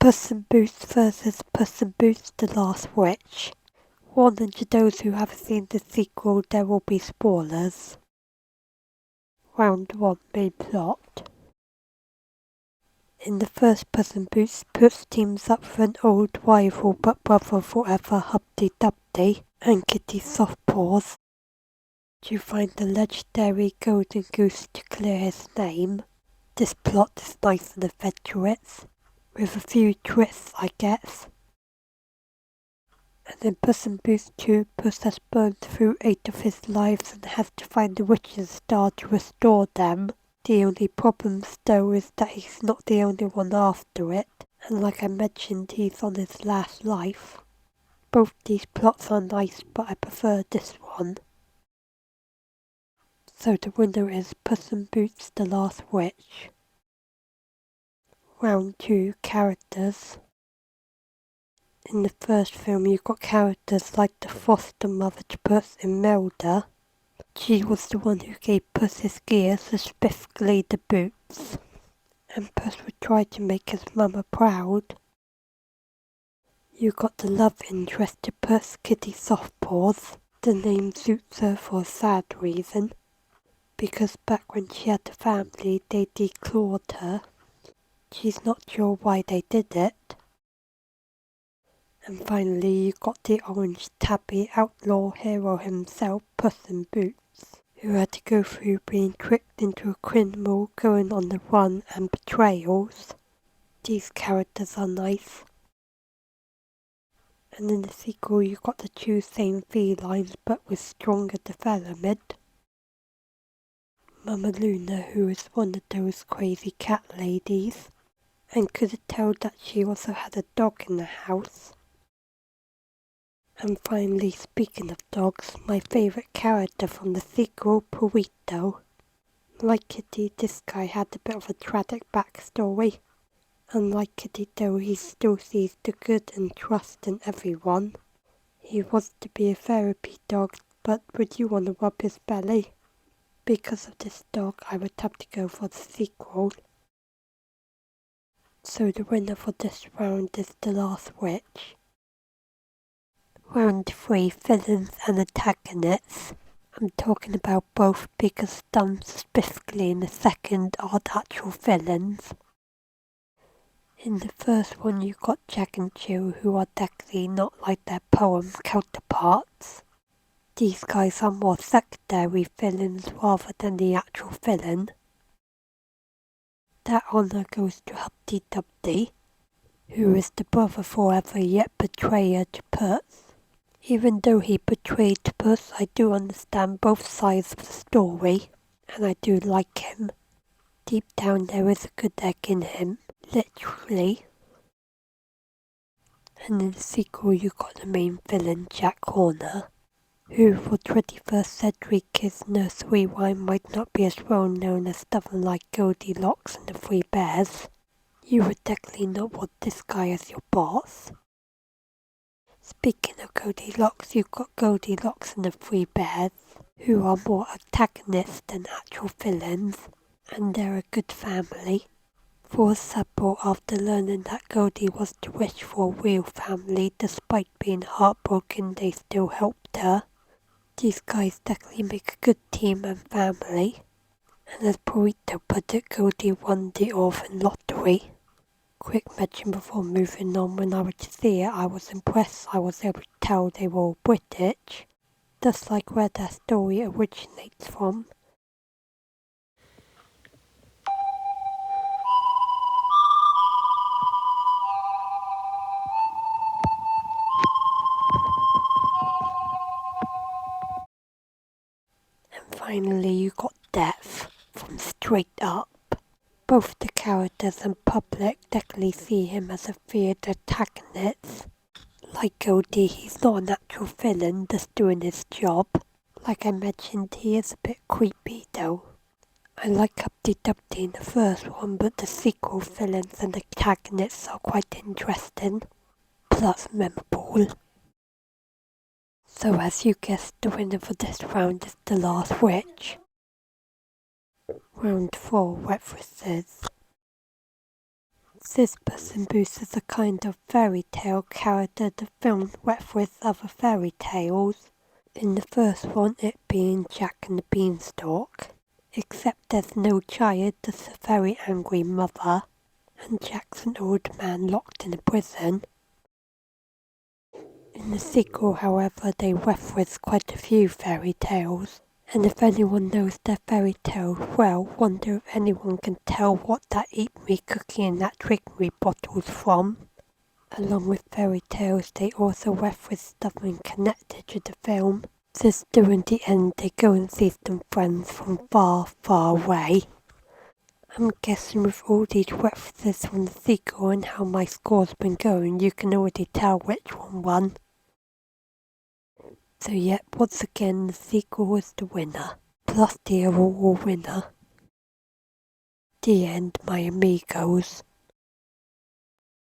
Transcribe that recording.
Puss in Boots vs. Puss in Boots the Last Witch. Warning to those who haven't seen the sequel, there will be spoilers. Round 1 main plot. In the first Puss in Boots, Puss teams up with an old rival but brother forever Humpty Dumpty and Kitty Softpaws to find the legendary golden goose to clear his name. This plot is nice and adventurous, with a few twists I guess. And in Puss in Boots 2, Puss has burned through 8 of his lives and has to find the witch's star to restore them. The only problem though is that he's not the only one after it, and like I mentioned, he's on his last life. Both these plots are nice, but I prefer this one. So the winner is Puss in Boots the Last Witch. Round 2 characters. In the first film you got characters like the foster mother to Puss, Imelda. She was the one who gave Puss his gear, specifically the boots, and Puss would try to make his mama proud. You got the love interest to Puss, Kitty Softpaws. The name suits her for a sad reason, because back when she had a family they declawed her. She's not sure why they did it. And finally you got the orange tabby outlaw hero himself, Puss in Boots, who had to go through being tricked into a criminal, going on the run and betrayals. These characters are nice. And in the sequel you got the two same felines but with stronger development. Mama Luna, who is one of those crazy cat ladies, and could tell that she also had a dog in the house. And finally, speaking of dogs, my favourite character from the sequel, Burrito. Like Kitty, this guy had a bit of a tragic backstory. Unlike Kitty though, he still sees the good and trust in everyone. He wants to be a therapy dog, but would you want to rub his belly? Because of this dog, I would have to go for the sequel. So the winner for this round is The Last Witch. Round 3 villains and antagonists. I'm talking about both because some specifically in the second are the actual villains. In the first one you got Jack and Jill, who are definitely not like their poem counterparts. These guys are more secondary villains rather than the actual villain. That honour goes to Humpty Dumpty, who is the brother forever yet betrayer to Puss. Even though he betrayed Puss, I do understand both sides of the story, and I do like him. Deep down there is a good egg in him, literally. And in the sequel you got the main villain, Jack Horner, who for 21st century kids nursery rhyme might not be as well known as stuff like Goldilocks and the Three Bears. You would definitely not want this guy as your boss. Speaking of Goldilocks, you've got Goldilocks and the Three Bears, who are more antagonists than actual villains, and they're a good family. For example, after learning that Goldie was the wish for a real family, despite being heartbroken, they still helped her. These guys definitely make a good team and family. And as Burrito put it, Goldie won the orphan lottery. Quick mention before moving on, when I went to see it, I was impressed I was able to tell they were all British, just like where their story originates from. And finally you got Death from Straight Up. Both the characters and public definitely see him as a feared antagonist. Like Goldie, he's not an actual villain, just doing his job. Like I mentioned, he is a bit creepy though. I like Humpty Dumpty in the first one, but the sequel villains and antagonists are quite interesting, plus memorable. So as you guessed, the winner for this round is The Last Witch. Round 4 references. This Puss in Boots is a kind of fairy tale character the film references other fairy tales. In the first one it being Jack and the Beanstalk, except there's no child, there's a very angry mother, and Jack's an old man locked in a prison. In the sequel, however, they reference quite a few fairy tales, and if anyone knows their fairy tales well, wonder if anyone can tell what that Eat Me cookie and that Drink Me bottle's from. Along with fairy tales, they also reference something connected to the film. Since during the end they go and see some friends from far, far away. I'm guessing with all these references from the sequel and how my score's been going, you can already tell which one won. So yet, once again, the sequel was the winner, plus the overall winner. The end, my amigos.